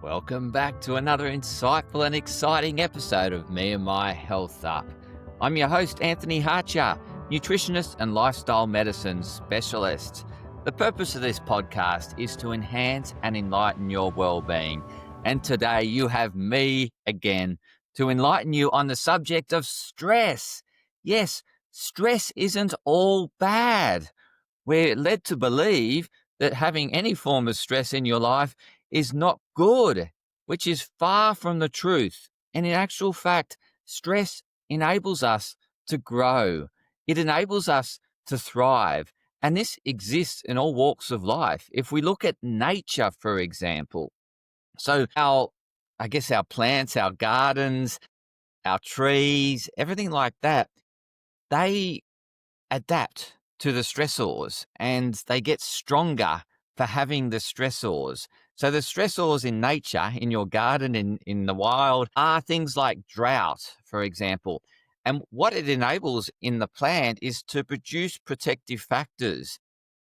Welcome back to another insightful and exciting episode of Me&My Health Up. I'm your host, Anthony Hartcher, nutritionist and lifestyle medicine specialist. The purpose of this podcast is to enhance and enlighten your well-being. And today you have me again to enlighten you on the subject of stress. Yes, stress isn't all bad. We're led to believe that having any form of stress in your life is not good, which is far from the truth. And in actual fact, stress enables us to grow. It enables us to thrive. And this exists in all walks of life. If we look at nature, for example, so our plants, our gardens, our trees, everything like that, they adapt to the stressors and they get stronger for having the stressors. So the stressors in nature, in your garden, in the wild, are things like drought, for example. And what it enables in the plant is to produce protective factors.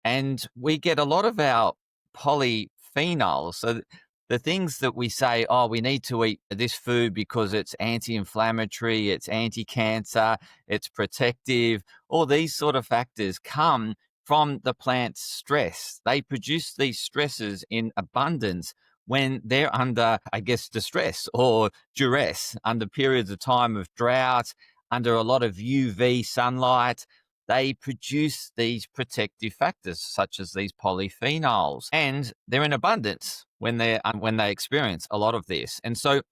And we get a lot of our polyphenols. So the things that we say, oh, we need to eat this food because it's anti-inflammatory, it's anti-cancer, it's protective, all these sort of factors come from the plant's stress. They produce these stresses in abundance when they're under, distress or duress, under periods of time of drought, under a lot of UV sunlight. They produce these protective factors such as these polyphenols, and they're in abundance when they experience a lot of this. And so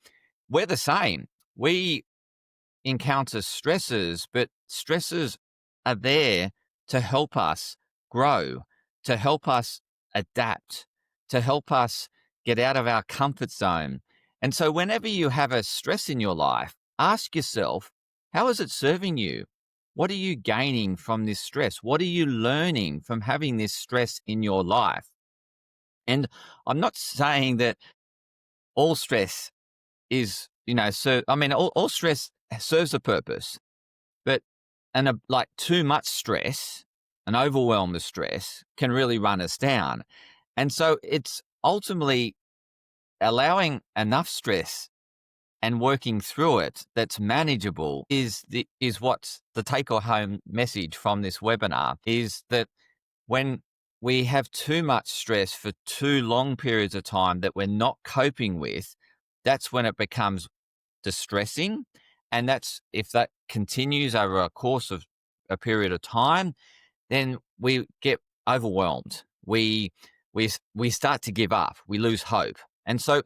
we're the same. We encounter stresses, but stresses are there to help us grow, to help us adapt, to help us get out of our comfort zone. And so whenever you have a stress in your life, ask yourself, how is it serving you? What are you gaining from this stress? What are you learning from having this stress in your life? And I'm not saying that all stress is, all stress serves a purpose, but like too much stress, an overwhelm of stress can really run us down. And so it's ultimately allowing enough stress and working through it that's manageable is what's the take-home message from this webinar, is that when we have too much stress for too long periods of time that we're not coping with, that's when it becomes distressing. And that's, if that continues over a course of a period of time, then we get overwhelmed. We start to give up. We lose hope. And so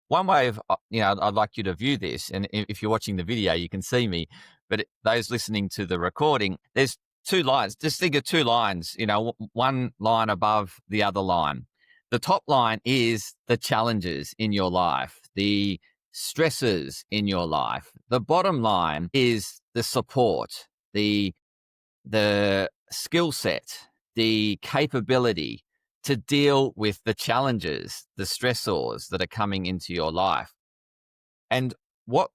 one way of, I'd like you to view this, and if you're watching the video, you can see me, but those listening to the recording, there's two lines. Just think of two lines, one line above the other line. The top line is the challenges in your life, the stresses in your life. The bottom line is the support, the skill set, the capability to deal with the challenges, the stressors that are coming into your life. And what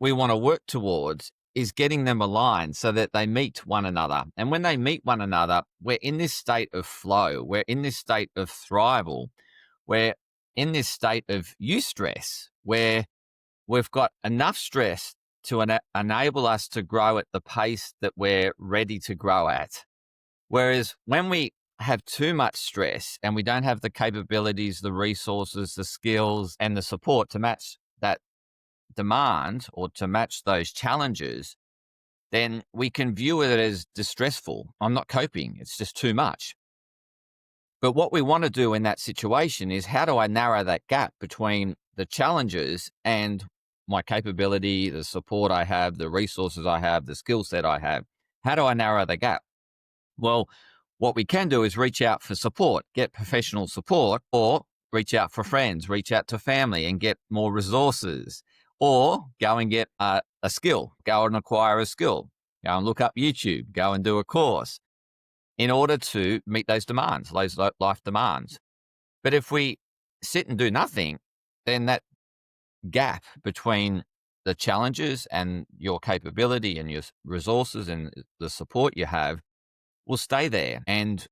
we want to work towards is getting them aligned so that they meet one another. And when they meet one another, we're in this state of flow. We're in this state of thrival. We're in this state of eustress, where we've got enough stress to enable us to grow at the pace that we're ready to grow at. Whereas when we have too much stress and we don't have the capabilities, the resources, the skills, and the support to match that demand or to match those challenges, then we can view it as distressful. I'm not coping. It's just too much. But what we want to do in that situation is, how do I narrow that gap between the challenges and my capability, the support I have, the resources I have, the skill set I have? How do I narrow the gap? Well, what we can do is reach out for support, get professional support, or reach out for friends, reach out to family and get more resources, or go and get a skill, go and acquire a skill, go and look up YouTube, go and do a course in order to meet those demands, those life demands. But if we sit and do nothing, then that gap between the challenges and your capability and your resources and the support you have will stay there. And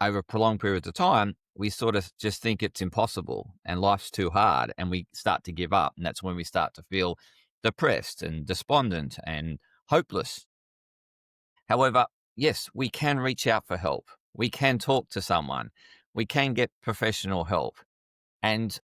over prolonged periods of time, we sort of just think it's impossible and life's too hard, and we start to give up. And that's when we start to feel depressed and despondent and hopeless. However, yes, we can reach out for help. We can talk to someone. We can get professional help. And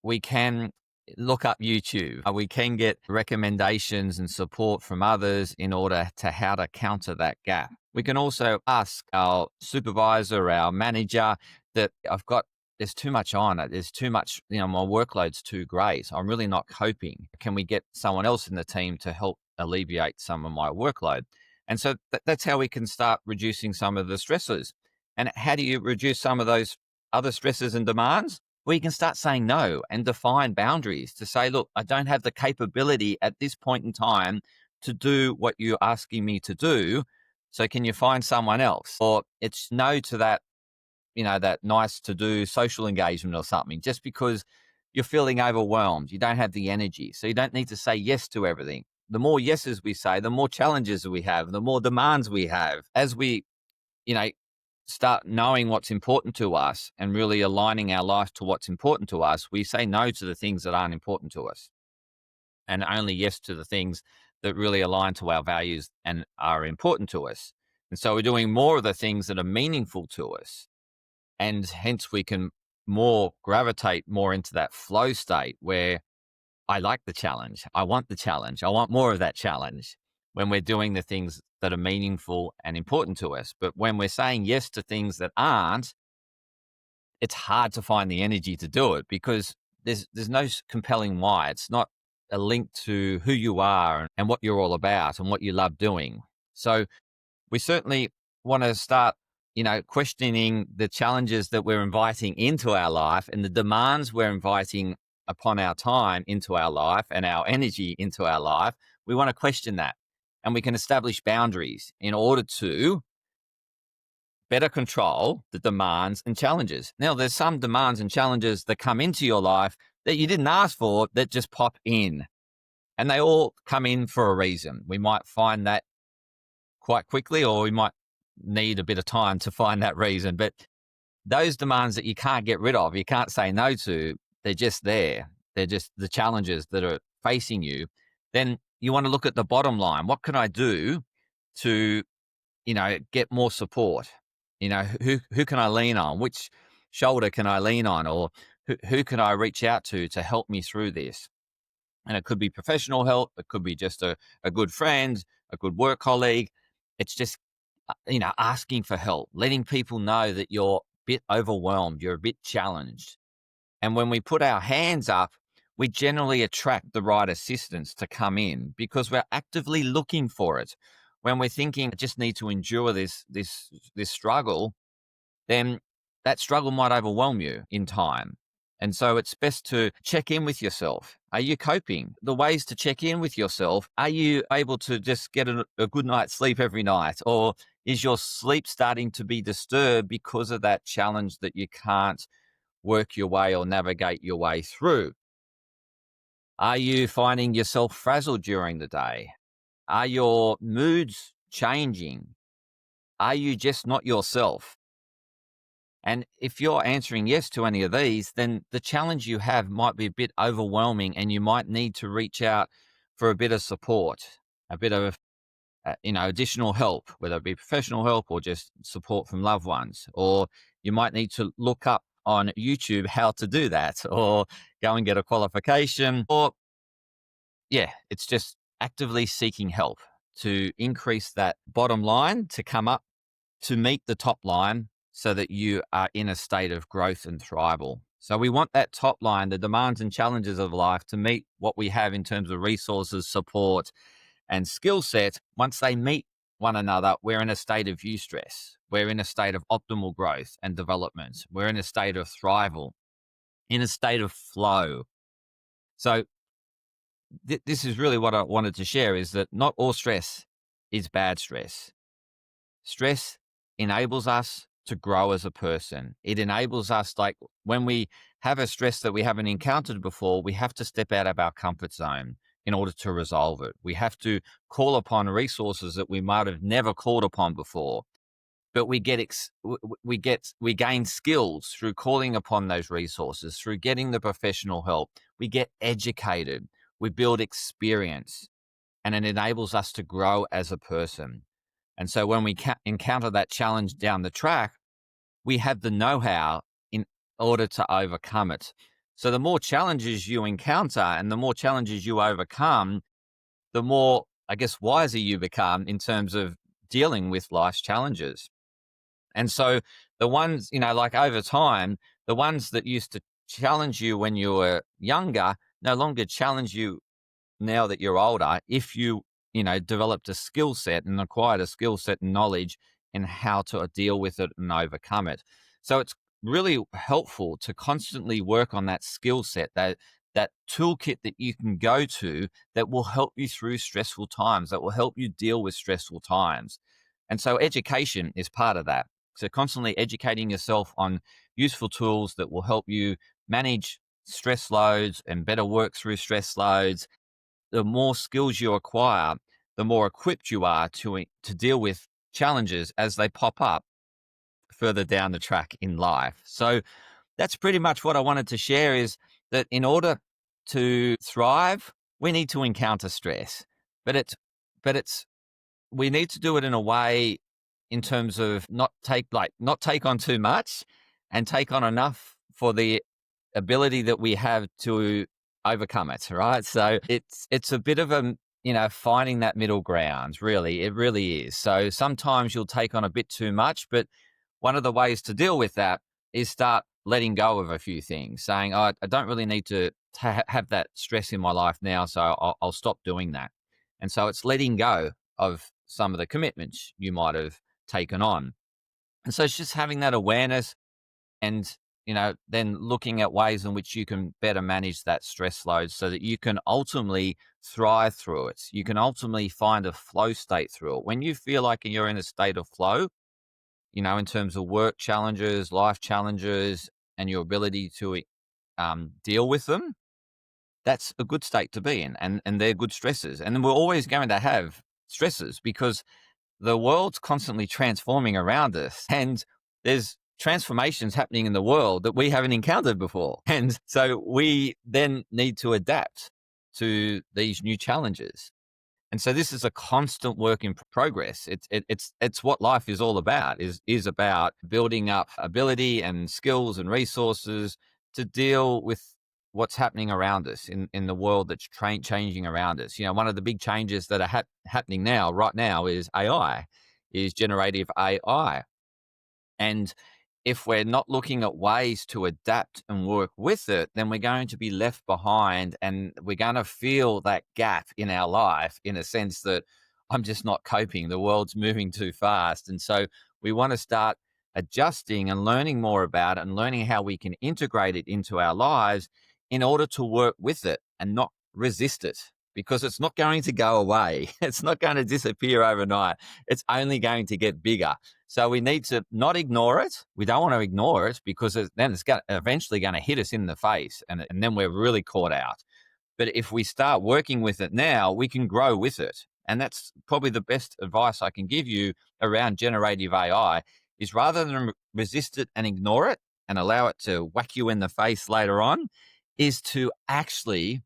we can look up YouTube. We can get recommendations and support from others in order to how to counter that gap. We can also ask our supervisor, our manager, that there's too much on it. There's too much, my workload's too great. I'm really not coping. Can we get someone else in the team to help alleviate some of my workload? And so that's how we can start reducing some of the stresses. And how do you reduce some of those other stresses and demands? Well, you can start saying no and define boundaries to say, look, I don't have the capability at this point in time to do what you're asking me to do. So can you find someone else? Or it's no to that, that nice to do social engagement or something, just because you're feeling overwhelmed. You don't have the energy. So you don't need to say yes to everything. The more yeses we say, the more challenges we have, the more demands we have. As we, start knowing what's important to us and really aligning our life to what's important to us, we say no to the things that aren't important to us and only yes to the things that really align to our values and are important to us. And so we're doing more of the things that are meaningful to us. And hence we can more gravitate more into that flow state where I like the challenge. I want the challenge. I want more of that challenge when we're doing the things that are meaningful and important to us. But when we're saying yes to things that aren't, it's hard to find the energy to do it because there's no compelling why. It's not a link to who you are and what you're all about and what you love doing. So we certainly want to start, questioning the challenges that we're inviting into our life and the demands we're inviting upon our time into our life and our energy into our life. We want to question that, and we can establish boundaries in order to better control the demands and challenges. Now, there's some demands and challenges that come into your life that you didn't ask for that just pop in, and they all come in for a reason. We might find that quite quickly, or we might need a bit of time to find that reason. But those demands that you can't get rid of, you can't say no to, they're just there. They're just the challenges that are facing you. Then you want to look at the bottom line. What can I do to, get more support? Who can I lean on? Which shoulder can I lean on? Or who can I reach out to help me through this? And it could be professional help. It could be just a good friend, a good work colleague. It's just, asking for help, letting people know that you're a bit overwhelmed, you're a bit challenged. And when we put our hands up, we generally attract the right assistance to come in because we're actively looking for it. When we're thinking, I just need to endure this struggle, then that struggle might overwhelm you in time. And so it's best to check in with yourself. Are you coping? The ways to check in with yourself, are you able to just get a good night's sleep every night? Or is your sleep starting to be disturbed because of that challenge that you can't work your way or navigate your way through? Are you finding yourself frazzled during the day? Are your moods changing? Are you just not yourself? And if you're answering yes to any of these, then the challenge you have might be a bit overwhelming and you might need to reach out for a bit of support, a bit of, additional help, whether it be professional help or just support from loved ones. Or you might need to look up on YouTube how to do that or go and get a qualification. Or, it's just actively seeking help to increase that bottom line to come up to meet the top line, so that you are in a state of growth and thrival. So we want that top line, the demands and challenges of life, to meet what we have in terms of resources, support, and skill set. Once they meet one another, we're in a state of eustress. We're in a state of optimal growth and development. We're in a state of thrival, in a state of flow. So this is really what I wanted to share, is that not all stress is bad stress. Stress enables us to grow as a person. It enables us, like when we have a stress that we haven't encountered before, we have to step out of our comfort zone in order to resolve it. We have to call upon resources that we might have never called upon before. but we gain skills through calling upon those resources, through getting the professional help. We get educated, we build experience, and it enables us to grow as a person. And so when we encounter that challenge down the track, we have the know-how in order to overcome it. So the more challenges you encounter and the more challenges you overcome, the more, I guess, wiser you become in terms of dealing with life's challenges. And so the ones, like over time, the ones that used to challenge you when you were younger no longer challenge you now that you're older, if you developed a skill set and acquired a skill set and knowledge in how to deal with it and overcome it. So it's really helpful to constantly work on that skill set, that toolkit that you can go to that will help you through stressful times, that will help you deal with stressful times. And so education is part of that. So constantly educating yourself on useful tools that will help you manage stress loads and better work through stress loads. The more skills you acquire, the more equipped you are to deal with challenges as they pop up further down the track in life. So that's pretty much what I wanted to share, is that in order to thrive, we need to encounter stress, but it's we need to do it in a way in terms of not take on too much and take on enough for the ability that we have to overcome it, right? So it's a bit of a, finding that middle ground, really. It really is. So sometimes you'll take on a bit too much, but one of the ways to deal with that is start letting go of a few things, saying, oh, I don't really need to have that stress in my life now, so I'll stop doing that. And so it's letting go of some of the commitments you might have taken on. And so it's just having that awareness and, then looking at ways in which you can better manage that stress load so that you can ultimately thrive through it. You can ultimately find a flow state through it. When you feel like you're in a state of flow, in terms of work challenges, life challenges, and your ability to deal with them, that's a good state to be in. And they're good stresses. And we're always going to have stresses because the world's constantly transforming around us, and there's transformations happening in the world that we haven't encountered before. And so we then need to adapt to these new challenges. And so this is a constant work in progress. It's what life is all about, is about building up ability and skills and resources to deal with what's happening around us in the world that's changing around us. One of the big changes that are happening right now is AI, is generative AI. And if we're not looking at ways to adapt and work with it, then we're going to be left behind, and we're going to feel that gap in our life, in a sense that I'm just not coping. The world's moving too fast. And so we want to start adjusting and learning more about it and learning how we can integrate it into our lives in order to work with it and not resist it, because it's not going to go away. It's not going to disappear overnight. It's only going to get bigger. So we need to not ignore it. We don't want to ignore it, because then it's eventually going to hit us in the face, and then we're really caught out. But if we start working with it now, we can grow with it. And that's probably the best advice I can give you around generative AI, is rather than resist it and ignore it and allow it to whack you in the face later on, is to actually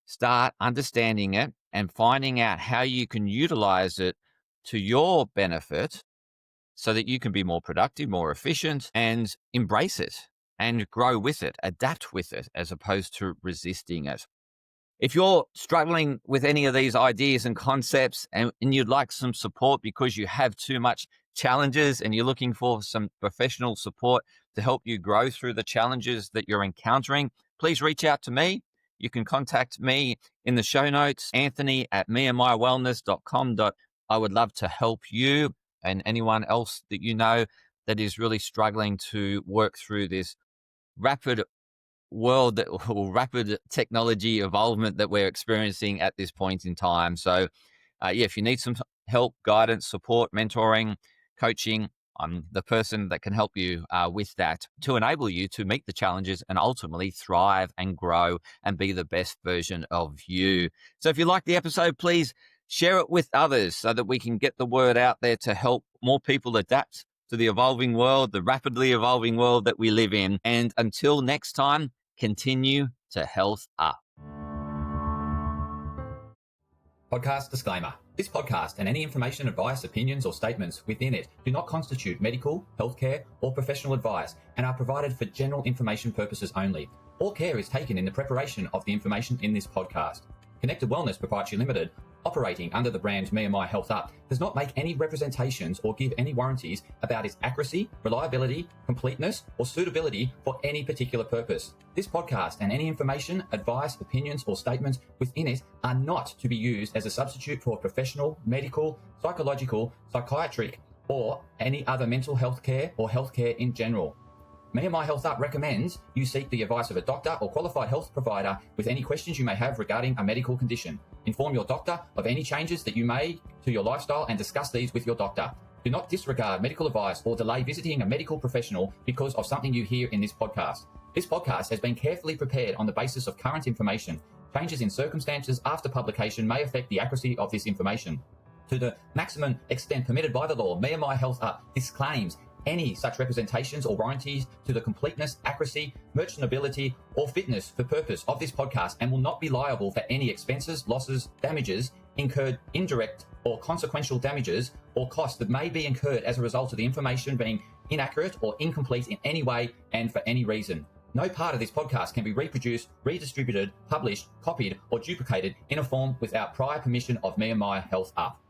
start understanding it and finding out how you can utilize it to your benefit so that you can be more productive, more efficient, and embrace it and grow with it, adapt with it, as opposed to resisting it. If you're struggling with any of these ideas and concepts, and you'd like some support because you have too much challenges and you're looking for some professional support to help you grow through the challenges that you're encountering, please reach out to me. You can contact me in the show notes, anthony@me&mywellness.com. I would love to help you and anyone else that you know that is really struggling to work through this rapid rapid technology evolvement that we're experiencing at this point in time. So if you need some help, guidance, support, mentoring, coaching, I'm the person that can help you with that, to enable you to meet the challenges and ultimately thrive and grow and be the best version of you. So if you like the episode, please share it with others so that we can get the word out there to help more people adapt to the evolving world, the rapidly evolving world that we live in. And until next time, continue to health up. Podcast disclaimer. This podcast and any information, advice, opinions, or statements within it do not constitute medical, healthcare, or professional advice and are provided for general information purposes only. All care is taken in the preparation of the information in this podcast. Connected Wellness Proprietary Limited, operating under the brand Me&My Health Up, does not make any representations or give any warranties about its accuracy, reliability, completeness, or suitability for any particular purpose. This podcast and any information, advice, opinions, or statements within it are not to be used as a substitute for professional, medical, psychological, psychiatric, or any other mental health care or healthcare in general. Me&My Health Up recommends you seek the advice of a doctor or qualified health provider with any questions you may have regarding a medical condition. Inform your doctor of any changes that you may to your lifestyle and discuss these with your doctor. Do not disregard medical advice or delay visiting a medical professional because of something you hear in this podcast. This podcast has been carefully prepared on the basis of current information. Changes in circumstances after publication may affect the accuracy of this information. To the maximum extent permitted by the law, Me&My Health Up disclaims any such representations or warranties to the completeness, accuracy, merchantability, or fitness for purpose of this podcast and will not be liable for any expenses, losses, damages incurred, indirect or consequential damages or costs that may be incurred as a result of the information being inaccurate or incomplete in any way and for any reason. No part of this podcast can be reproduced, redistributed, published, copied, or duplicated in a form without prior permission of Me&My Health Up.